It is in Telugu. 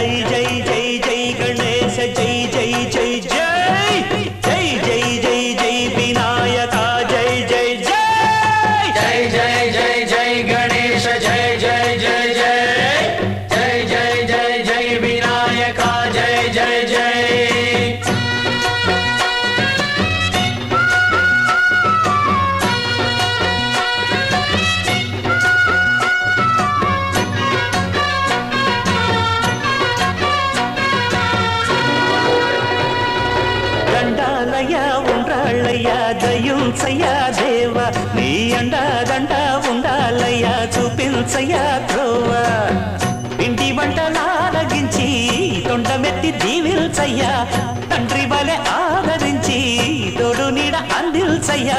జై జై జై జై గణేశ జై జై జై జై జై జై జై జై వినాయక జై జై జై జై జై జై జై గణేశ జై జై జై జై జై జై జై జై వినాయక జై జై జై దండాలయ్యా ఉండ్రాళ్ళయ్యా దయుంచయ్యా దేవ నీ అండదండ ఉండాలయ్యా చూపించయ్యా త్రోవ ఇంటి వంటలారగించి తొండమెత్తి దీవిల్చయ్యా తండ్రి వలె ఆదరించి తోడు నీడ అందిల్చయ్యా